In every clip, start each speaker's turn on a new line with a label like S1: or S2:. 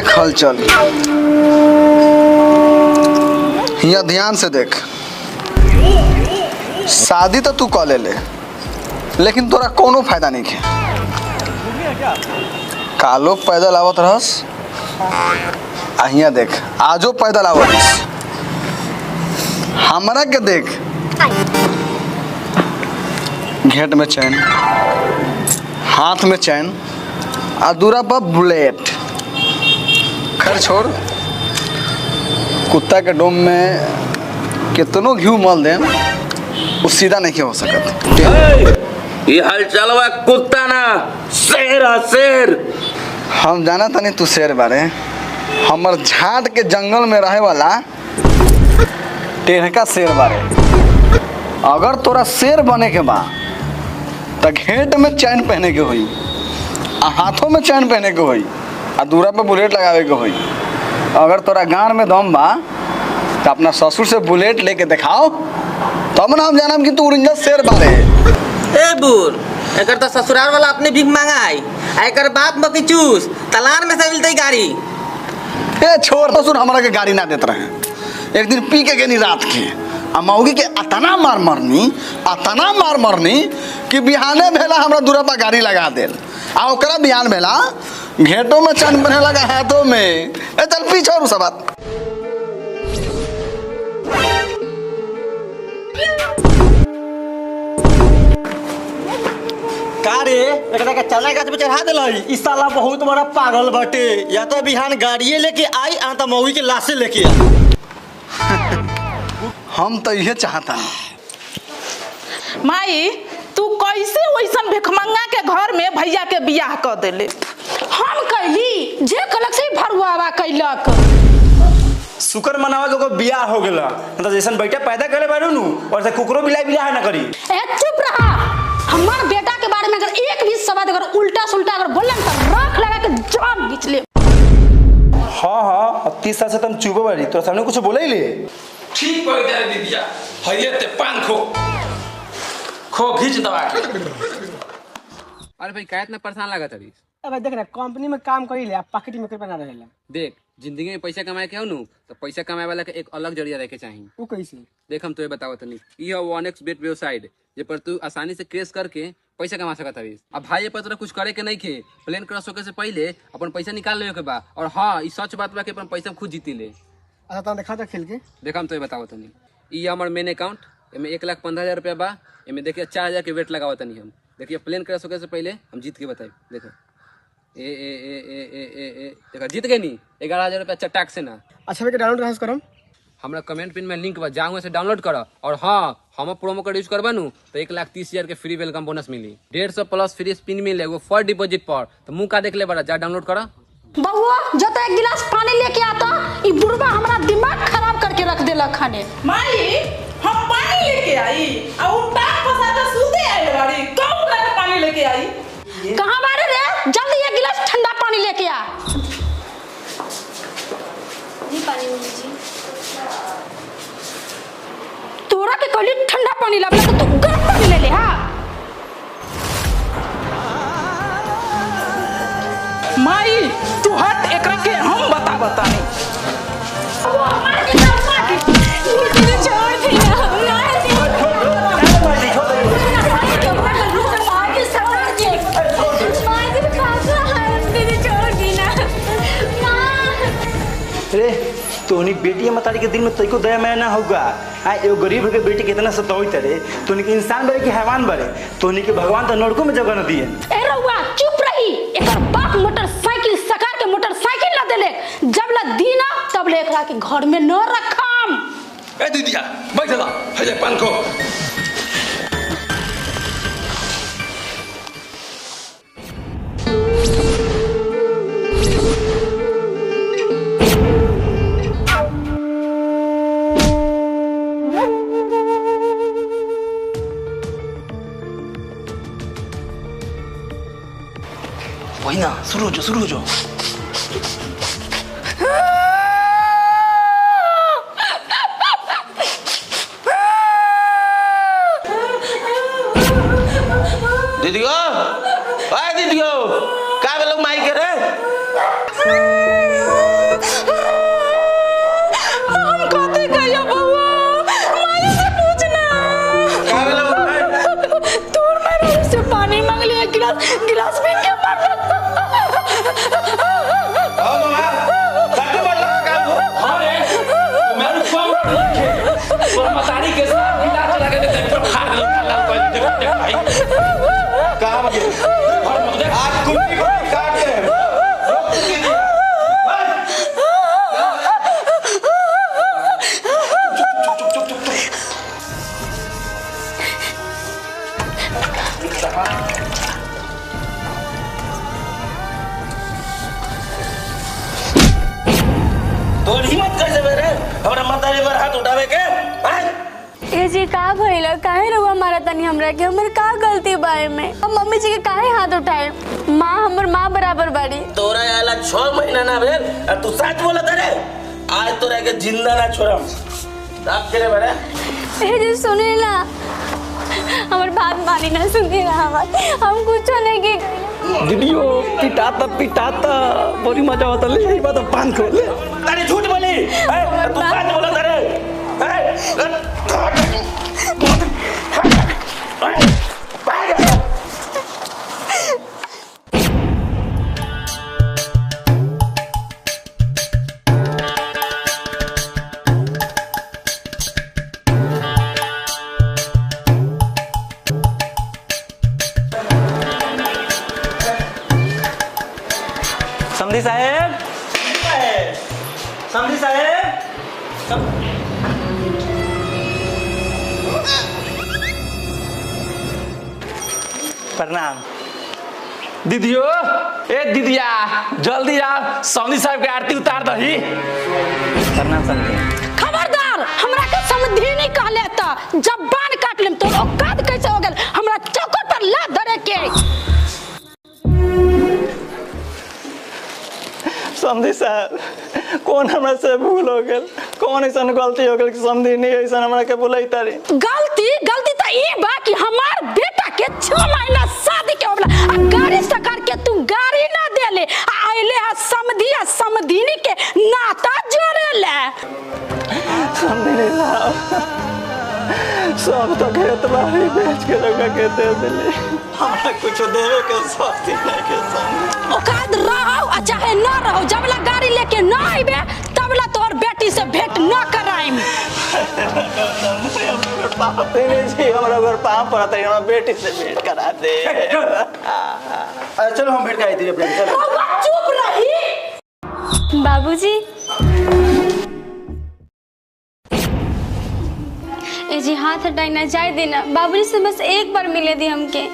S1: देख हलचल, यहाँ ध्यान से देख। शादी तो तू कर ले, लेकिन तोरा कोनो फायदा नहीं है। कालो पैदल आवत रहस, यहाँ देख आजो पैदल आवत। हमरा के देख, घेट में चैन, हाथ में चैन, अधूरा पर बुलेट। खैर छोड़, कुत्ता के डोम में कितनो घी मल दे वो सीधा नहीं हो सकत।
S2: ये हलचलवा कुत्ता ना शेर है, शेर।
S1: हम जाना था नहीं तू शेर बारे। हमर झाट के जंगल में रहे वाला टेढ़का शेर बारे। अगर तोरा शेर बने के बा तो घेट में चैन पहने के होई, आ हाथों में चैन पहने के होई, आ दूरा पे बुलेट लगावे के होई। अगर तोरा गांड में दम बा तो अपना ससुर से बुलेट लेके दिखाओ, तब ना हम जानम कि तू ओरिजिनल शेर बारे।
S3: ए बुर, एकर तो ससुराल वाला अपने भीख मांगाई, एकर बाप मकी चूस तलान में से मिलते गाड़ी।
S1: ए छोड़, ससुर हमारा के गाड़ी ना देते रहे। एक दिन पी के गनी रात के, आ मौगी के अतना मार मरनी कि बिहाने भेला हमरा दूरा पर गाड़ी लगा देल। आ ओकरा बिहान भेला घेटों में चैन पहने लगा हाथों में। ए चल पी छोड़ सब बात।
S4: का रे एकरा के चना गाछ पे चढ़ा देलई। ई साला बहुत बड़ा पागल बटे। या तो बिहान गाड़िए लेके आई, आ तो मौगी के लाशे लेके आ।
S1: हम तो यह चाहता
S5: माई, तू कैसे वैसन भिखमंगा के घर में भैया के बियाह कर देले?
S6: हम कैली जे कलक से भरुआवा कैलक।
S4: शुक्र मनावा के ओकर बियाह हो गेला, मतलब जैसन बेटा पैदा करे बारू नु और से कुकरो बियाह ना करी।
S6: ए चुप रहा। हमार बेटा के बारे में अगर एक भी शब्द अगर उल्टा सुल्टा अगर बोलन त रख लगा के जान घींच ले।
S4: हां 30 साल से तुम चुप बारी, तोरा सामने कुछ बोले ले।
S2: ठीक कर दे दीदिया, हइये ते पान खो घींच दवा।
S7: अरे भाई काहे इतना परेशान लागत अभी?
S8: अब देख ना, कंपनी में काम करी ले, पॉकेट में बना रहेला।
S7: देख, जिंदगी में पैसा कमाए के हो नु, तो पैसा कमाए वाला के एक अलग जरिया रखे चाहिए।
S8: वो कैसे?
S7: देख हम तो ये बताओ तनी, ये है 1x bet वेबसाइट, जे पर तू आसानी से क्रेश करके पैसा कमा सकत हविस। अब भाई ये पर तोरा कुछ करे के नहीं खे, प्लेन क्रॉस होके से पहले अपन पैसा निकाल लेवे के बा। और हां, ई सच बात बा कि अपन पैसा खुद जीती ले।
S8: अच्छा तो देखा था खेल के।
S7: देख हम तो ये बताओ तनी, ई हमर मेन अकाउंट, एमे 1,15,000 रुपया बा। एमे देखिए 4,000 के वेट लगावा तनी हम। देखिए प्लेन क्रॉस होके से पहले हम जीत के बताई। देखो ए ए ए ए ए ए ए देखो जीत गए नी 11,000 रुपया चटाक से ना।
S8: अच्छा के डाउनलोड कहां से करम?
S7: हमरा कमेंट पिन में लिंक बा, जाओ से डाउनलोड करो। और हाँ, हम प्रोमो कोड यूज करबा नु तो 1,30,000 के फ्री वेलकम बोनस मिली। 150 प्लस फ्री स्पिन मिले वो फॉर डिपॉजिट पर। तो मुंह का देख ले बड़ा, जा डाउनलोड करो।
S6: बउआ जब एक गिलास पानी लेके आता, ई बुढ़वा हमरा दिमाग खराब करके रख देला खाने।
S5: माई, हम पानी लेके आई आ उ टांग फसाता सूते आए बाड़ी। कौन का पानी लेके आई?
S6: कहां बारे रे? जल्दी एक गिलास ठंडा पानी लेके आ।
S9: ये पानी जी
S6: तोरा के कहली ठंडा पानी लाबला तो तू गर्म पानी ले ले। हां
S5: माई, तू हट, एकरा के हम बतानी।
S4: रे तोनी बेटी मतारी के दिन में तइको दया माया ना होगा। आ एगो गरीब के बेटी कितना सतावत रे। तोनी के इंसान बड़े कि हैवान बड़े? तोनी के भगवान तो नरकों में जगह न दिए।
S6: ए रउआ चुप रही। एकर बाप मोटरसाइकिल सकार के मोटरसाइकिल ला देले, जब ला दीना तब ले एकरा के घर में न रखम।
S2: ए दीदिया बैठ जा, हइये पान खो।
S1: वही ना, शुरू हो जाओ।
S2: दीदियो, ओए दीदियो, का लोग माई के रे?
S10: तोर हिम्मत कैसे बेरे हमरा मतारी पर हाथ उठावे के हैं?
S9: ए जी का भइल काहे रहुआ मारा तनी हमरा के हमर का गलती बारे में हम मम्मी जी के काहे हाथ उठाए माँ हमर माँ बराबर बाड़ी
S10: तोरा आला 6 महीना ना भेल आ तू सच बोलत रे आज तोरा के जिंदा ना छोड़म साफ करे बेरे
S9: ए जी सुने ना हमर बात मानी ना सुने ना हम कुछ नहीं की
S1: दीदियो पिटाता बड़ी मजा होता ले यही बात पान खो ले
S10: तारी झूठ बोली तू सच बोलत रे
S4: समधी साहेब समधी साहेब प्रणाम
S2: दीदियो ए दीदिया जल्दी आओ समधी साहब के आरती उतार दही
S4: प्रणाम समधी
S6: खबरदार हमरा के समधी नहीं कहले त जबान काट लेम तोर औकात कैसे हो गेल हमरा चौकट पर ला धरे के
S4: समधी साहब कौन हमरा से भूल हो गेल कौन ऐसा गलती हो गेल कि समधी नहीं ऐसा हमरा के बोलै तारी
S6: गलती त ई बा कि हमार बेटा के 6 महीना शादी के होबला आ गाड़ी सकार के तू गाड़ी ना देले आ आइले आ समधीनी के नाता जोड़े ले
S4: समधी नहीं साहब सब तो खेत बाड़ी बेच के लोग के दे दिले हमरा कुछ देवे के शक्ति नहीं के समधी
S6: औकात रहो आ चाहे न रहो जबला गाड़ी लेके न आइबे तबला तोर बेटी से भेंट न कराइम
S4: जी हमरा घर पाँव पड़ता है हमरा बेटी से भेंट करा दे चलो हम भेंट कराई थी अपने चलो
S6: चुप रही
S9: बाबूजी ए जी हाथ हटाई ना जाए देना बाबूजी से बस एक बार मिले दी हमके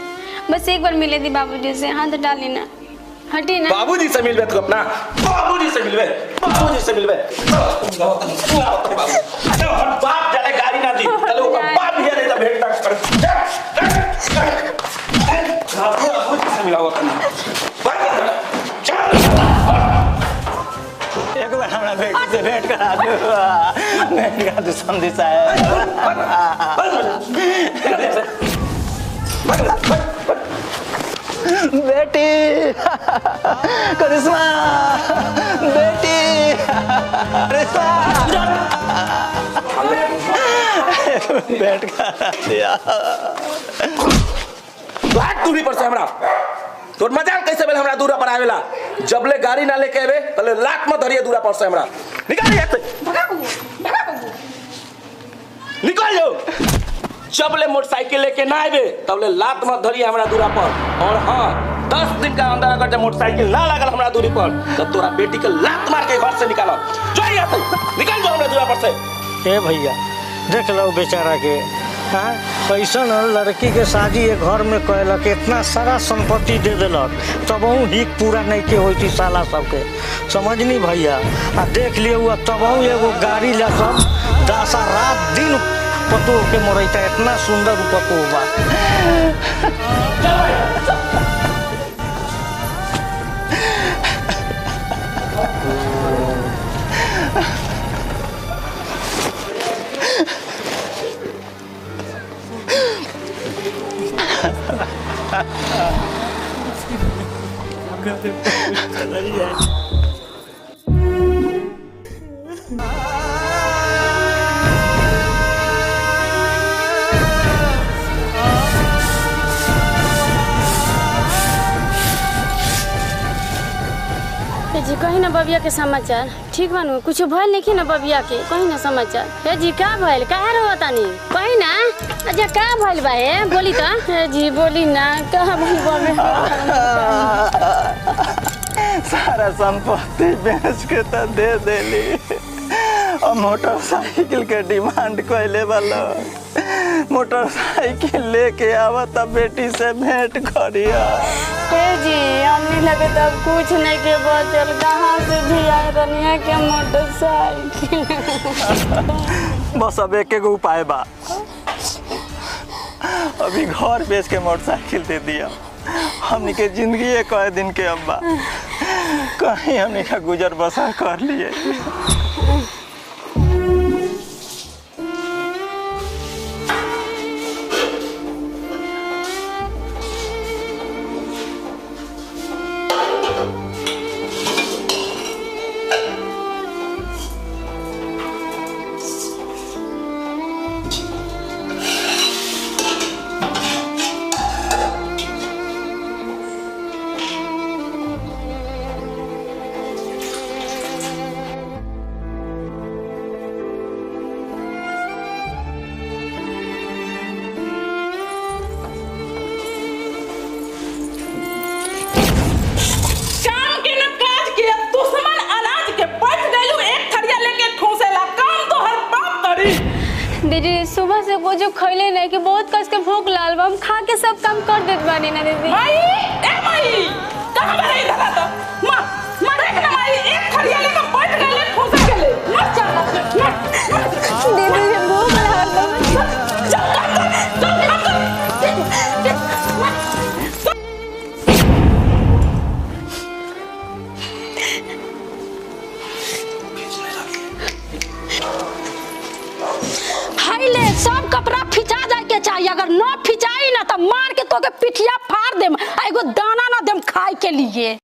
S9: बस एक बार मिले दी बाबूजी से हाथ हटा लेना हटी ना
S10: बाबूजी से मिलबे तू अपना बाबूजी से मिलबे बाप जाने गाड़ी ना दी चलो ओकर बाप भी नहीं तो भेंट तक कर बाबूजी से मिलाओ अपना
S4: एक बार हमरा बेटी से भेंट करा दो भेंट करा दो समधी बेटी करिश्मा बेटी करिश्मा भेंट करा दिया
S10: लाख दूरी पर से हमरा तोर मजाक कैसे बेल हमरा दूरा पर आवेला जबले गाड़ी ना लेके आवे तले लाख मत धरिए दूरा पर से हमरा निकाल यहाँ से निकाल जाओ जबले मोटरसाइकिल लेके ना आवे तबले लात मत धरिए हमरा दूरा पर और हाँ 10 दिन का अंदर अगर जब मोटरसाइकिल ना लागल हमरा दूरी पर तो तोरा बेटी के लात मार के घर से निकालो जो यहाँ से निकाल जाओ हमरा दूरा पर से
S11: ए भैया देख लो बेचारा के हाँ पैसा लड़की के शादी ये घर में कहलक इतना सारा संपत्ति दे दिलक तब ही पूरा नहीं के होती साला सबके समझनी भैया आ देख लिए हुआ तब एगो गाड़ी ला सब दासा रात दिन पतो के मोरैता इतना सुंदर पतो बा
S9: जी कहीं ना बबिया के समाचार ठीक बनू कुछ भइल नहीं ना बबिया के कहीं ना समाचार हे जी का भइल काहे रो तानी कहीं ना अच्छा का भइल बा हे बोली त हे जी बोली ना का भइल बा
S4: सारा संपत्ति बेच के तो दे देली और मोटरसाइकिल के डिमांड कैले वाला मोटरसाइकिल लेके आवा तब बेटी से भेंट करिया।
S9: जी हमने लगे तब कुछ नहीं के बचल, कहाँ से भी आए रनिया के मोटरसाइकिल।
S4: बस अब एक उपाय बा, अभी घर बेच के मोटरसाइकिल दे दिया। हमनी के जिंदगी एक दिन के अब्बा कहीं हमनी का गुजर बसर कर लिए।
S9: दीदी सुबह से कुछ खैले नहीं कि बहुत कस के भूख लाल बा, हम खा के सब काम कर देत बानी ना दीदी।
S5: माई कहां बा इधर आ तो मां देख ना माई एक थरिया लेके बैठ गए ठोसे गेले मत चल
S9: दीदी भूख लागल बा।
S6: सब कपड़ा फिचा जाए के चाहिए, अगर न फिचाई ना तो मार के तो के पिठिया फाड़ देम, एगो दाना ना देम खाए के लिए।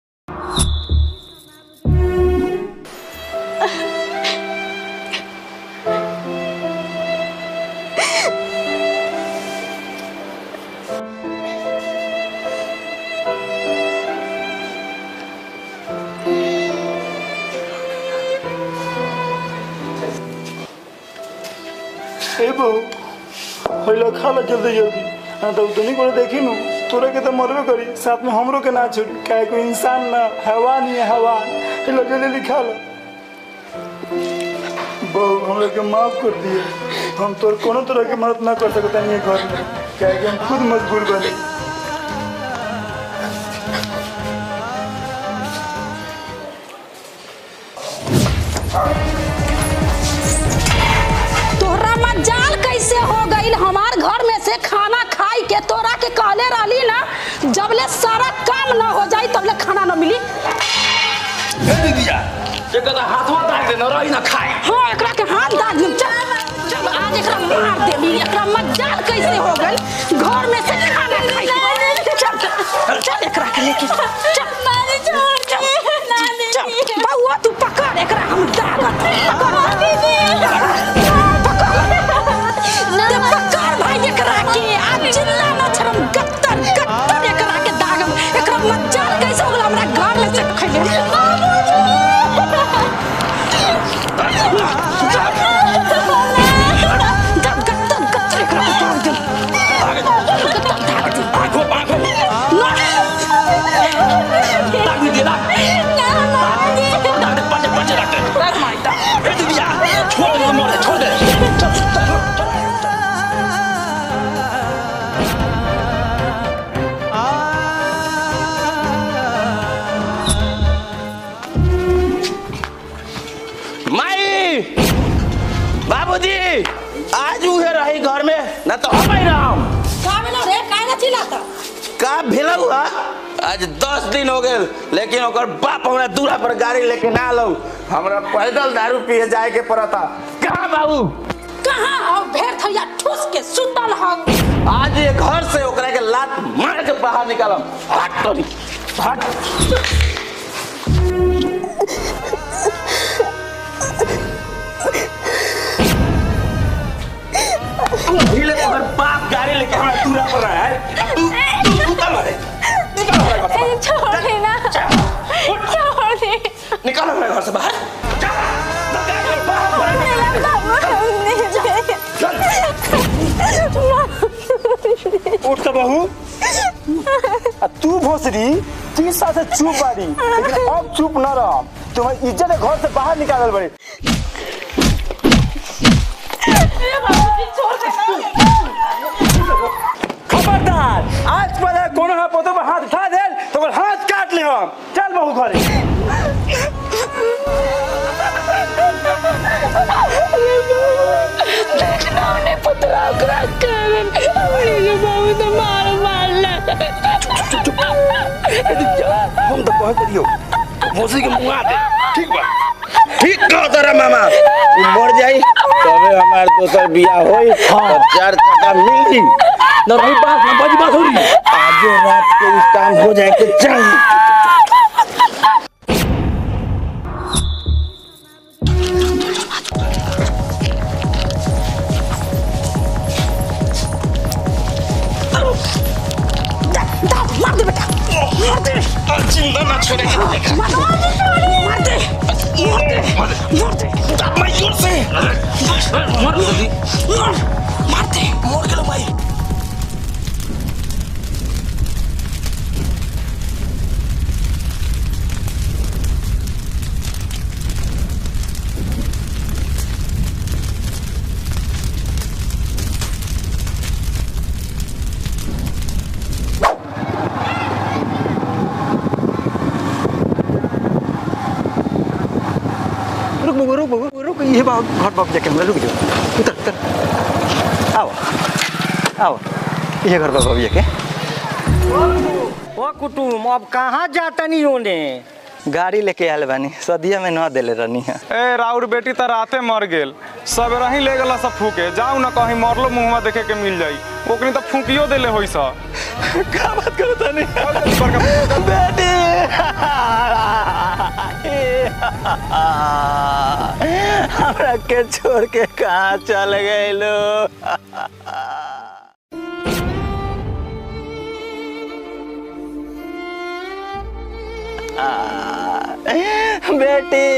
S4: बहू खा ला जल्दी जल्दी, हाँ तो उतनी को देखी नु तोरा के तो मरबे करी, साथ में हमरो के ना छोड़ी, काहे को इंसान ना हैवान ही हैवान। जल्दी लिखा लो। बहू हमरा के माफ कर दिए, हम तोर कोनो तरह की मदद ना कर सकता नहीं घर में, काहे कि हम खुद मजबूर बने।
S6: मजाल कैसे हो गई हमार घर में से खाना खाई के, तोरा के कहले रहली ना जबले सारा काम ना हो जाई तबले खाना ना मिली।
S10: ए दीदिया एकरा हाथवा दाग दे न रही ना खाए।
S6: हां एकरा के हाथ दाग दे, चल आज एकरा मार देबी। एकरा मजाल कैसे हो गई घर में से खाना खाई। चल एकरा के लेके चल नानी छोड़ नानी चल बउआ तू पकड़ एकरा, हम दागत पकड़ दीदी पकड़ भाई एकरा के। आज जिल्ला न छरम गत्तर गत्तर एकरा के दागम। एकरा मजाल कैसे हो गल हमरा घर में से खइले।
S10: बाबूजी आज उहे रही घर में ना तो हम ही रहम।
S6: का भेलो रे, काहे ना चिल्लाता?
S10: का भेलो हुआ? आज 10 दिन हो गए, लेकिन ओकर बाप हमरा दूरा पर गाड़ी लेके ना लो, हमरा पैदल दारू पिए जाए के पड़ता। कहां बाबू?
S6: कहां हो? भेड़ थैया ठूस के सुतल हो।
S10: आज ये घर से ओकरा के लात मार के बाहर निकालम। हट तोरी हट। हिले अगर बाप गाड़ी लेके हमरा दूरा पर रहा है, तू निकल रे, निकल रे,
S9: छोड़ दे ना, छोड़ दे,
S10: निकल रे घर से बाहर।
S4: उठ तो बहू, तू भोसरी 30 साल से चुप बारी, लेकिन अब चुप न रह, तुम्हें इज्जत घर से बाहर निकाल बड़े।
S5: ए बाबूजी छोड़ देना।
S4: खबरदार आज पहले कोनो है पोतो पर हाथ उठा दे तो ओकर हाथ काट ले हम। चल बहू घरे।
S6: देखना उन्हें पुतरा ओकरा करन हमरे के बाबू तो मारला।
S10: हम तो कह करियो मौसी के मुंगा दे। ठीक बा ठीक कह दरा मामा उ मर जाई तबे हमार दोसर बियाह होई और 4 चक्का मिल जी न रही बात न बजी बात हो रही आज रात के इस काम हो जाए तो चल।
S6: मार दे बेटा मार दे
S10: जिंदा ना छोड़े
S6: मार दे मार दे
S10: मैं जोर से मार जल्दी मार दे मोड़ के लो भाई।
S4: रुक ये बात घर बाप जाके हम रुक जाओ। उतर आओ आओ ये घर बाप जाके।
S11: ओ कुटुम अब कहाँ जाता नहीं होने?
S4: गाड़ी लेके आयल बानी सदिया में न देले रहनी है।
S12: ए राउर बेटी त राते मर गेल सब रही ले गला सब फूके जाऊ ना कहीं मरलो मुंहवा देखे के मिल जाई ओकनी त फूकियो देले होई सा।
S4: का बात करो तनी बेटी हमरा के छोड़ के कहाँ चल गए लो। बेटी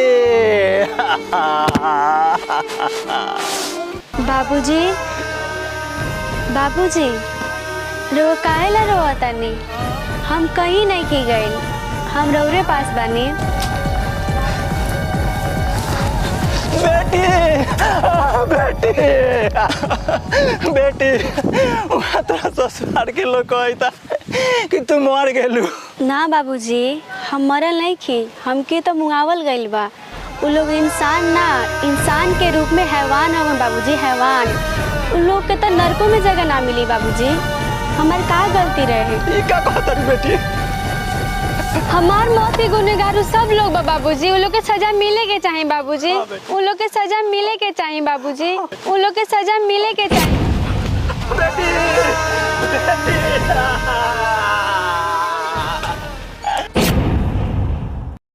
S9: बाबूजी बाबूजी रो काहे ला रोवतानी? हम कहीं नहीं की गए हम रौरे पास बानी।
S4: बेटी बेटी बेटी वहाँ तोरा ससुराल के लोग कहता कि तू मर गेलू।
S9: ना बाबूजी हम मरल नहीं की हमके तो मुआवल गइल बा। उ लोग इंसान ना इंसान के रूप में हैवान हवन बाबूजी हैवान। उन लोग के तो नरकों में जगह ना मिली बाबूजी। हमार का गलती रहे?
S4: ये का कहत बेटी?
S9: हमार मौत के गुनहगार सब लोग बा बाबूजी। उन लोग के सजा मिले के चाहिए बाबूजी। उन लोग के सजा मिले के चाहिए बाबूजी। उन लोग के सजा मिले के चाहिए।